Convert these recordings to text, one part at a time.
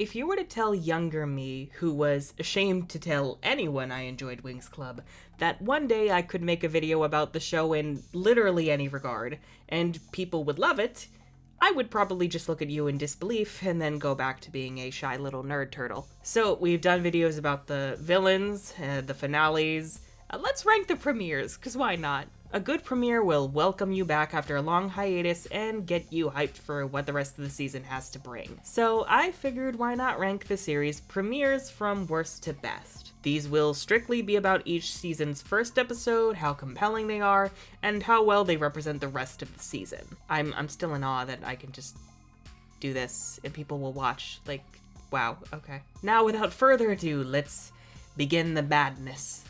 If you were to tell younger me, who was ashamed to tell anyone I enjoyed Winx Club, that one day I could make a video about the show in literally any regard, and people would love it, I would probably just look at you in disbelief and then go back to being a shy little nerd turtle. So we've done videos about the villains, the finales. Let's rank the premieres, because why not? A good premiere will welcome you back after a long hiatus and get you hyped for what the rest of the season has to bring. So I figured why not rank the series premieres from worst to best. These will strictly be about each season's first episode, how compelling they are, and how well they represent the rest of the season. I'm still in awe that I can just do this and people will watch. Like, wow, okay. Now without further ado, let's begin the madness.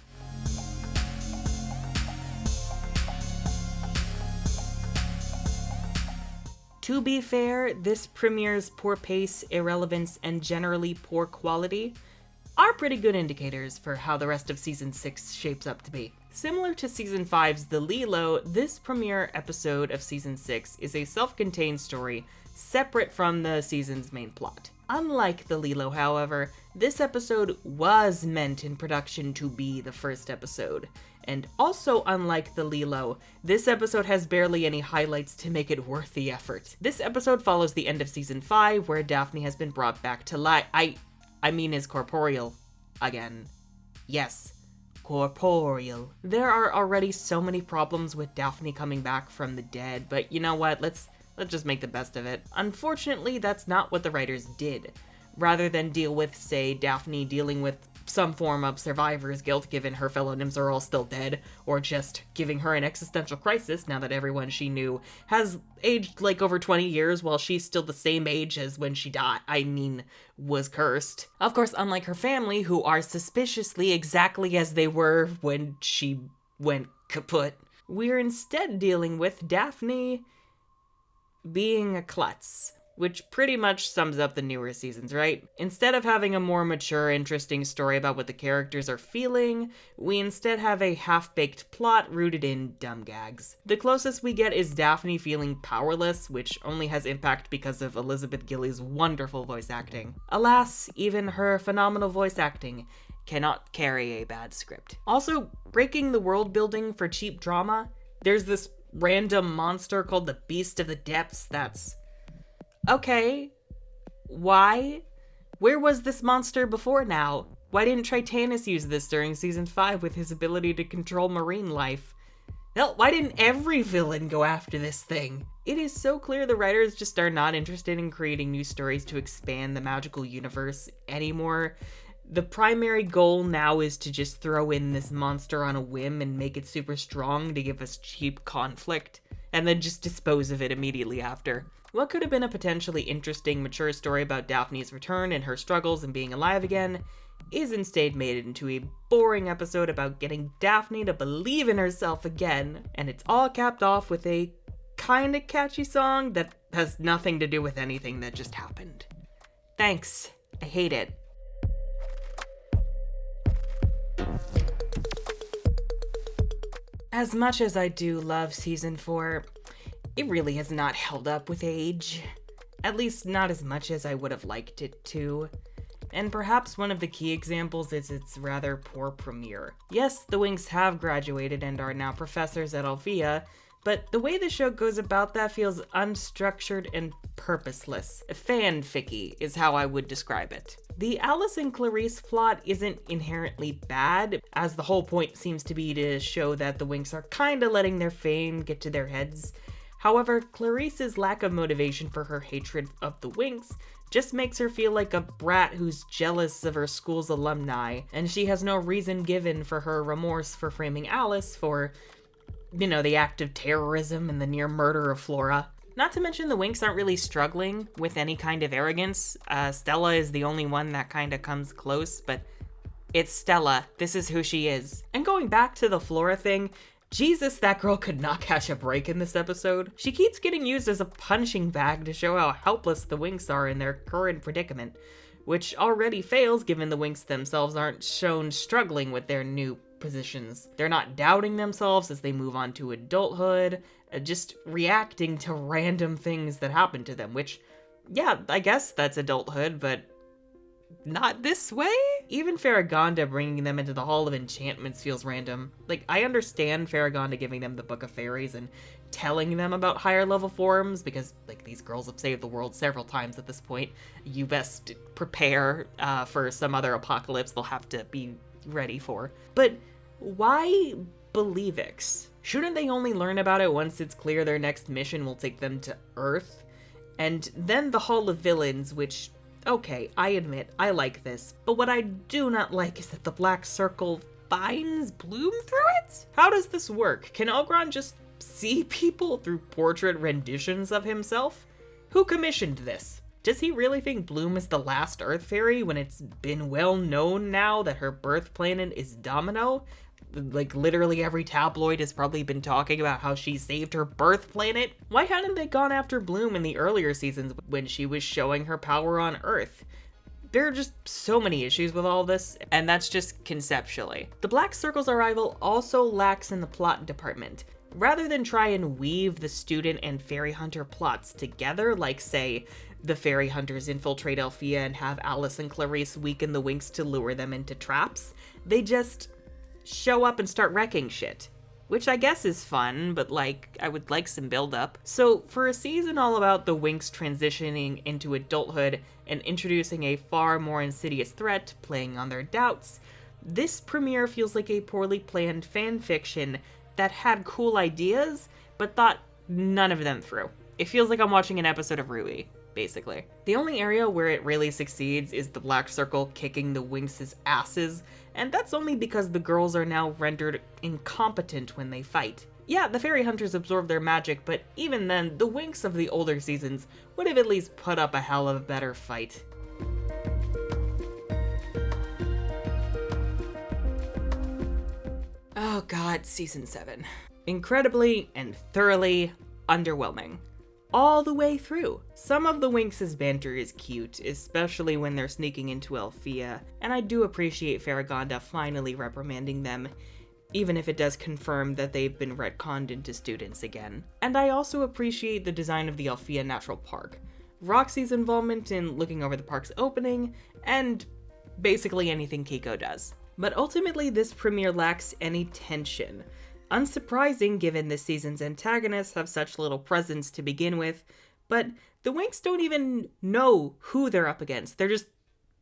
To be fair, this premiere's poor pace, irrelevance, and generally poor quality are pretty good indicators for how the rest of Season 6 shapes up to be. Similar to Season 5's The Lilo, this premiere episode of Season 6 is a self-contained story separate from the season's main plot. Unlike The Lilo, however, this episode was meant in production to be the first episode. And also unlike The Lilo, this episode has barely any highlights to make it worth the effort. This episode follows the end of Season 5, where Daphne has been brought back to life. Is corporeal again. Yes, corporeal. There are already so many problems with Daphne coming back from the dead, but you know what? Let's just make the best of it. Unfortunately, that's not what the writers did. Rather than deal with, say, Daphne dealing with some form of survivor's guilt given her fellow nymphs are all still dead, or just giving her an existential crisis now that everyone she knew has aged like over 20 years while she's still the same age as when she was cursed. Of course, unlike her family, who are suspiciously exactly as they were when she went kaput, we're instead dealing with Daphne being a klutz. Which pretty much sums up the newer seasons, right? Instead of having a more mature, interesting story about what the characters are feeling, we instead have a half-baked plot rooted in dumb gags. The closest we get is Daphne feeling powerless, which only has impact because of Elizabeth Gillies' wonderful voice acting. Alas, even her phenomenal voice acting cannot carry a bad script. Also, breaking the world building for cheap drama, there's this random monster called the Beast of the Depths that's... Okay, why? Where was this monster before now? Why didn't Tritanus use this during Season 5 with his ability to control marine life? Hell, why didn't every villain go after this thing? It is so clear the writers just are not interested in creating new stories to expand the magical universe anymore. The primary goal now is to just throw in this monster on a whim and make it super strong to give us cheap conflict, and then just dispose of it immediately after. What could have been a potentially interesting, mature story about Daphne's return and her struggles and being alive again is instead made into a boring episode about getting Daphne to believe in herself again, and it's all capped off with a kinda catchy song that has nothing to do with anything that just happened. Thanks. I hate it. As much as I do love Season 4, it really has not held up with age. At least not as much as I would have liked it to. And perhaps one of the key examples is its rather poor premiere. Yes, the Winx have graduated and are now professors at Alvia, but the way the show goes about that feels unstructured and purposeless. Fanficky is how I would describe it. The Alice and Clarice plot isn't inherently bad, as the whole point seems to be to show that the Winx are kinda letting their fame get to their heads. However, Clarice's lack of motivation for her hatred of the Winx just makes her feel like a brat who's jealous of her school's alumni, and she has no reason given for her remorse for framing Alice for, the act of terrorism and the near murder of Flora. Not to mention the Winx aren't really struggling with any kind of arrogance. Stella is the only one that kinda comes close, but it's Stella. This is who she is. And going back to the Flora thing, Jesus, that girl could not catch a break in this episode. She keeps getting used as a punching bag to show how helpless the Winx are in their current predicament, which already fails given the Winx themselves aren't shown struggling with their new positions. They're not doubting themselves as they move on to adulthood, just reacting to random things that happen to them, which, yeah, I guess that's adulthood, but not this way? Even Farragonda bringing them into the Hall of Enchantments feels random. Like, I understand Farragonda giving them the Book of Fairies and telling them about higher level forms, because, like, these girls have saved the world several times at this point. You best prepare for some other apocalypse they'll have to be ready for. But why Believix? Shouldn't they only learn about it once it's clear their next mission will take them to Earth? And then the Hall of Villains, which, okay, I admit, I like this, but what I do not like is that the Black Circle finds Bloom through it? How does this work? Can Ogron just see people through portrait renditions of himself? Who commissioned this? Does he really think Bloom is the last Earth Fairy when it's been well known now that her birth planet is Domino? Like, literally every tabloid has probably been talking about how she saved her birth planet. Why hadn't they gone after Bloom in the earlier seasons when she was showing her power on Earth? There are just so many issues with all this, and that's just conceptually. The Black Circle's arrival also lacks in the plot department. Rather than try and weave the student and fairy hunter plots together, like, say, the fairy hunters infiltrate Althea and have Alice and Clarice weaken the Winx to lure them into traps, they just show up and start wrecking shit. Which I guess is fun, but, like, I would like some build-up. So, for a season all about the Winx transitioning into adulthood and introducing a far more insidious threat, playing on their doubts, this premiere feels like a poorly planned fan fiction that had cool ideas, but thought none of them through. It feels like I'm watching an episode of Ruby, basically. The only area where it really succeeds is the Black Circle kicking the Winx's asses, and that's only because the girls are now rendered incompetent when they fight. Yeah, the fairy hunters absorb their magic, but even then, the Winx of the older seasons would have at least put up a hell of a better fight. Oh god, season 7. Incredibly and thoroughly underwhelming. All the way through. Some of the Winx's banter is cute, especially when they're sneaking into Althea, and I do appreciate Farragonda finally reprimanding them, even if it does confirm that they've been retconned into students again. And I also appreciate the design of the Althea Natural Park, Roxy's involvement in looking over the park's opening, and basically anything Kiko does. But ultimately, this premiere lacks any tension. Unsurprising given this season's antagonists have such little presence to begin with, but the Winx don't even know who they're up against. They're just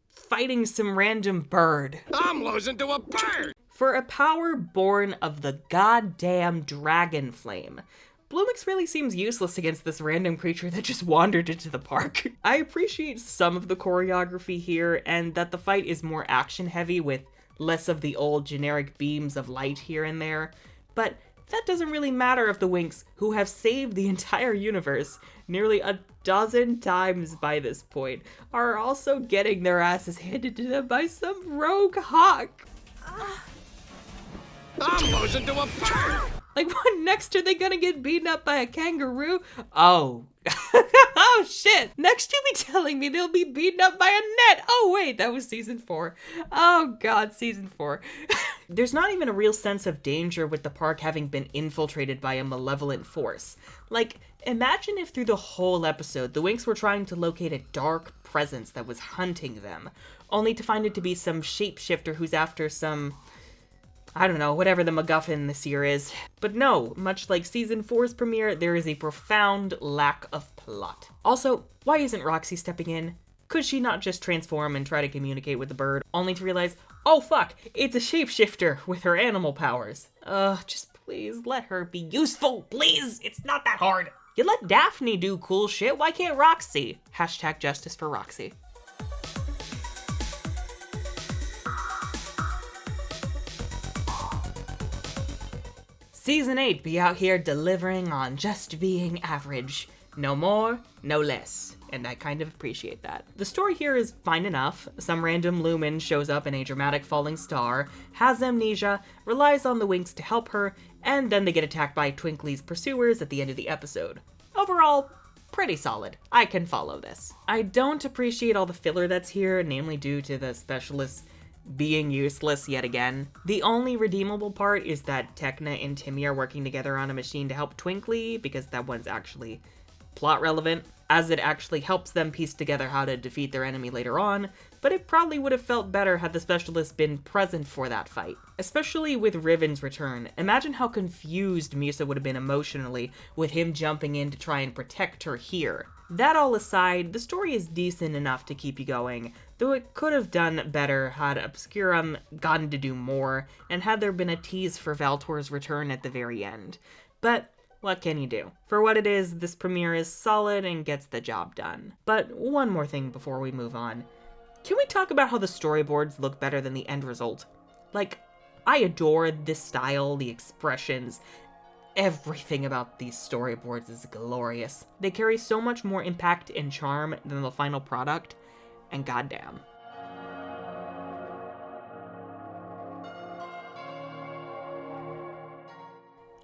fighting some random bird. I'm losing to a bird! For a power born of the goddamn dragon flame, Bloomix really seems useless against this random creature that just wandered into the park. I appreciate some of the choreography here, and that the fight is more action-heavy with less of the old generic beams of light here and there. But that doesn't really matter if the Winx, who have saved the entire universe nearly a dozen times by this point, are also getting their asses handed to them by some rogue hawk. I'm losing to a bird! Like, what next are they gonna get beaten up by a kangaroo? Oh. Oh shit! Next you'll be telling me they'll be beaten up by a net! Oh wait, that was season 4. Oh god, season 4. There's not even a real sense of danger with the park having been infiltrated by a malevolent force. Like, imagine if through the whole episode the Winx were trying to locate a dark presence that was hunting them, only to find it to be some shapeshifter who's after some, I don't know, whatever the MacGuffin this year is. But no, much like season 4's premiere, there is a profound lack of plot. Also, why isn't Roxy stepping in? Could she not just transform and try to communicate with the bird, only to realize, oh fuck, it's a shapeshifter with her animal powers? Just please let her be useful, please! It's not that hard! You let Daphne do cool shit, why can't Roxy? Hashtag justice for Roxy. Season 8 be out here delivering on just being average. No more, no less. And I kind of appreciate that. The story here is fine enough. Some random Lumen shows up in a dramatic falling star, has amnesia, relies on the Winx to help her, and then they get attacked by Twinkly's pursuers at the end of the episode. Overall, pretty solid. I can follow this. I don't appreciate all the filler that's here, namely due to the specialists being useless yet again. The only redeemable part is that Tekna and Timmy are working together on a machine to help Twinkly, because that one's actually plot relevant, as it actually helps them piece together how to defeat their enemy later on, but it probably would have felt better had the specialist been present for that fight. Especially with Riven's return, imagine how confused Misa would have been emotionally with him jumping in to try and protect her here. That all aside, the story is decent enough to keep you going, though it could have done better had Obscurum gotten to do more, and had there been a tease for Valtor's return at the very end. But what can you do? For what it is, this premiere is solid and gets the job done. But one more thing before we move on. Can we talk about how the storyboards look better than the end result? Like, I adore this style, the expressions. Everything about these storyboards is glorious. They carry so much more impact and charm than the final product, and goddamn.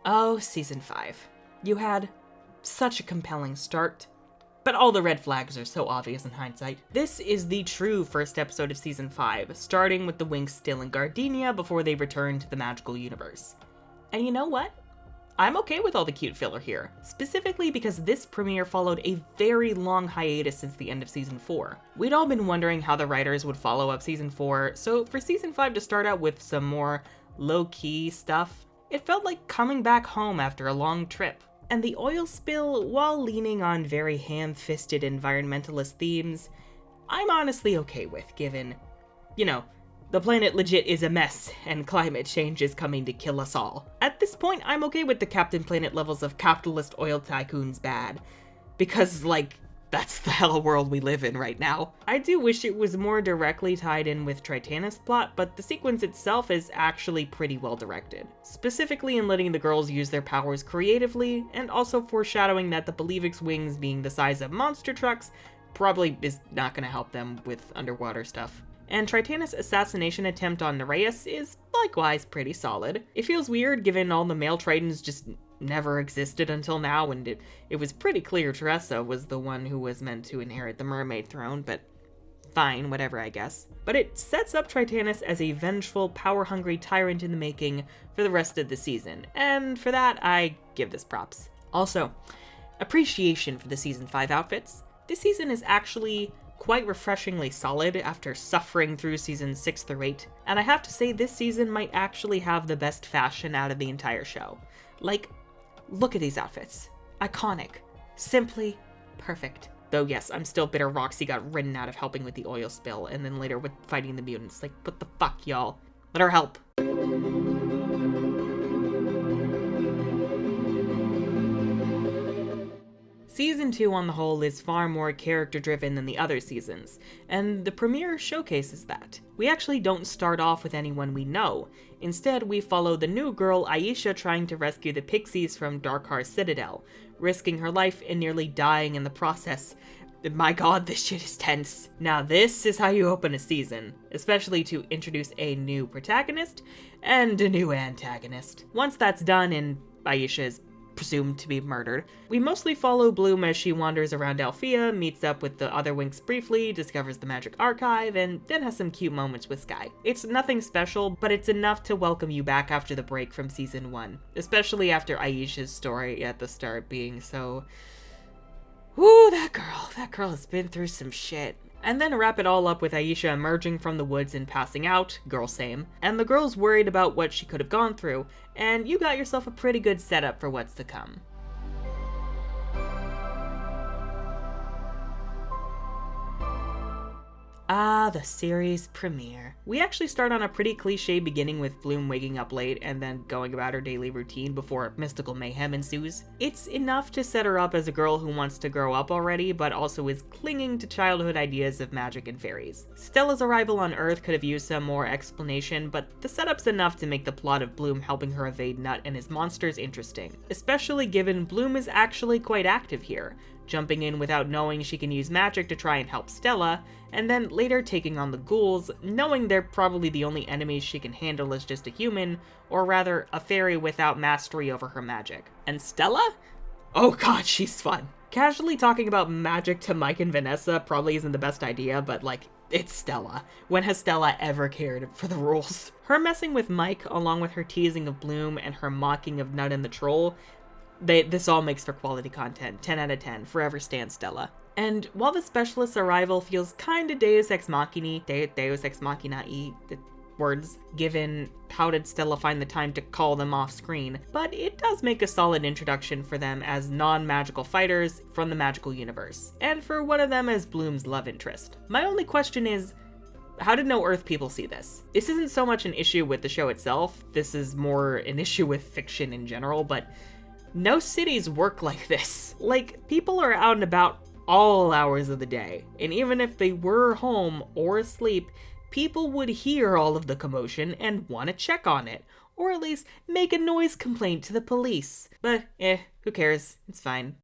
Oh, Season 5. You had such a compelling start, but all the red flags are so obvious in hindsight. This is the true first episode of Season 5, starting with the Winx still in Gardenia before they return to the magical universe. And you know what? I'm okay with all the cute filler here, specifically because this premiere followed a very long hiatus since the end of Season 4. We'd all been wondering how the writers would follow up Season 4, so for Season 5 to start out with some more low-key stuff, it felt like coming back home after a long trip. And the oil spill, while leaning on very ham-fisted environmentalist themes, I'm honestly okay with, given, you know, the planet legit is a mess, and climate change is coming to kill us all. At this point, I'm okay with the Captain Planet levels of capitalist oil tycoons bad. Because, like, that's the hell world we live in right now. I do wish it was more directly tied in with Tritanus' plot, but the sequence itself is actually pretty well directed. Specifically in letting the girls use their powers creatively, and also foreshadowing that the Believix wings being the size of monster trucks probably is not going to help them with underwater stuff. And Tritanus' assassination attempt on Nereus is likewise pretty solid. It feels weird given all the male Tritons just never existed until now, and it was pretty clear Teresa was the one who was meant to inherit the mermaid throne, but fine, whatever I guess. But it sets up Tritanus as a vengeful, power-hungry tyrant in the making for the rest of the season, and for that I give this props. Also, appreciation for the Season 5 outfits. This season is actually quite refreshingly solid after suffering through Seasons 6 through 8, and I have to say this season might actually have the best fashion out of the entire show. Like, look at these outfits. Iconic. Simply perfect. Though yes, I'm still bitter Roxy got written out of helping with the oil spill, and then later with fighting the mutants. Like, what the fuck, y'all? Let her help. Season 2 on the whole is far more character-driven than the other seasons, and the premiere showcases that. We actually don't start off with anyone we know. Instead, we follow the new girl Aisha trying to rescue the Pixies from Darkar Citadel, risking her life and nearly dying in the process. My god, this shit is tense. Now this is how you open a season, especially to introduce a new protagonist and a new antagonist. Once that's done and Aisha is presumed to be murdered, we mostly follow Bloom as she wanders around Althea, meets up with the other Winx briefly, discovers the magic archive, and then has some cute moments with Sky. It's nothing special, but it's enough to welcome you back after the break from Season 1, especially after Aisha's story at the start being so... Woo, that girl has been through some shit. And then wrap it all up with Aisha emerging from the woods and passing out, girl same, and the girls worried about what she could have gone through, and you got yourself a pretty good setup for what's to come. Ah, the series premiere. We actually start on a pretty cliche beginning with Bloom waking up late and then going about her daily routine before mystical mayhem ensues. It's enough to set her up as a girl who wants to grow up already, but also is clinging to childhood ideas of magic and fairies. Stella's arrival on Earth could have used some more explanation, but the setup's enough to make the plot of Bloom helping her evade Nut and his monsters interesting, especially given Bloom is actually quite active here, jumping in without knowing she can use magic to try and help Stella, and then later taking on the ghouls, knowing they're probably the only enemies she can handle as just a human, or rather, a fairy without mastery over her magic. And Stella? Oh god, she's fun. Casually talking about magic to Mike and Vanessa probably isn't the best idea, but like, it's Stella. When has Stella ever cared for the rules? Her messing with Mike, along with her teasing of Bloom and her mocking of Nut and the Troll, this all makes for quality content. 10 out of 10. Forever stan Stella. And while the specialist's arrival feels kinda Deus Ex Machina-y, the words, given how did Stella find the time to call them off screen, but it does make a solid introduction for them as non-magical fighters from the magical universe, and for one of them as Bloom's love interest. My only question is, how did no Earth people see this? This isn't so much an issue with the show itself, this is more an issue with fiction in general, but no cities work like this. Like, people are out and about all hours of the day, and even if they were home or asleep, people would hear all of the commotion and want to check on it, or at least make a noise complaint to the police. But who cares? It's fine.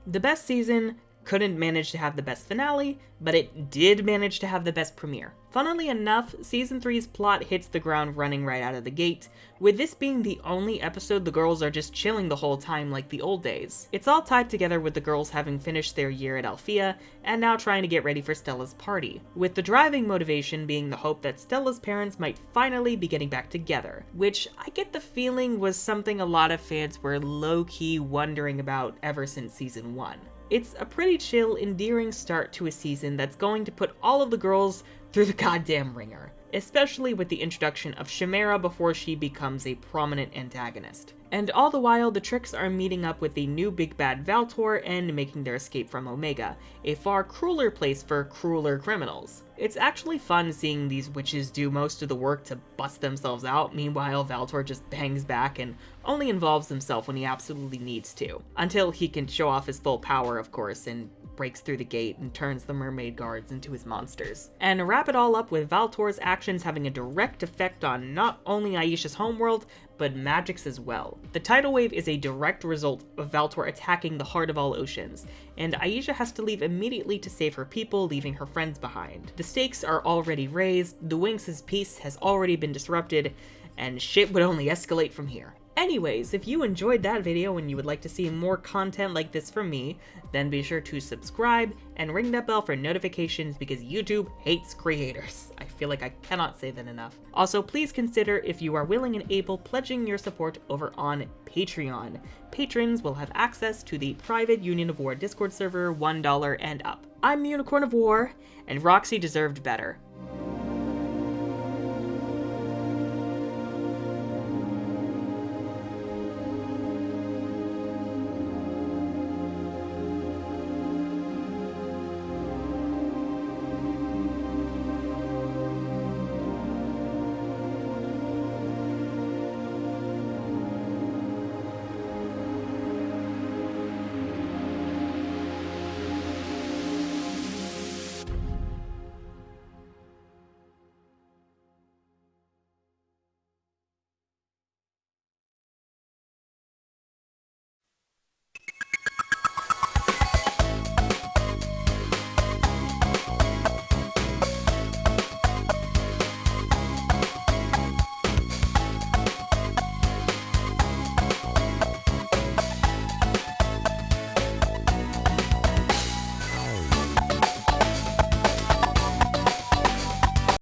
The best season couldn't manage to have the best finale, but it did manage to have the best premiere. Funnily enough, Season 3's plot hits the ground running right out of the gate, with this being the only episode the girls are just chilling the whole time like the old days. It's all tied together with the girls having finished their year at Althea, and now trying to get ready for Stella's party, with the driving motivation being the hope that Stella's parents might finally be getting back together, which I get the feeling was something a lot of fans were low-key wondering about ever since Season 1. It's a pretty chill, endearing start to a season that's going to put all of the girls through the goddamn ringer, especially with the introduction of Chimera before she becomes a prominent antagonist. And all the while, the Tricks are meeting up with the new big bad Valtor and making their escape from Omega, a far crueler place for crueler criminals. It's actually fun seeing these witches do most of the work to bust themselves out, meanwhile Valtor just bangs back and only involves himself when he absolutely needs to. Until he can show off his full power, of course, and breaks through the gate and turns the mermaid guards into his monsters. And wrap it all up with Valtor's actions having a direct effect on not only Aisha's homeworld, but Magic's as well. The tidal wave is a direct result of Valtor attacking the heart of all oceans, and Aisha has to leave immediately to save her people, leaving her friends behind. The stakes are already raised, the Winx's peace has already been disrupted, and shit would only escalate from here. Anyways, if you enjoyed that video and you would like to see more content like this from me, then be sure to subscribe and ring that bell for notifications because YouTube hates creators. I feel like I cannot say that enough. Also, please consider, if you are willing and able, pledging your support over on Patreon. Patrons will have access to the private Union of War Discord server, $1 and up. I'm Unicorn of War, and Roxy deserved better.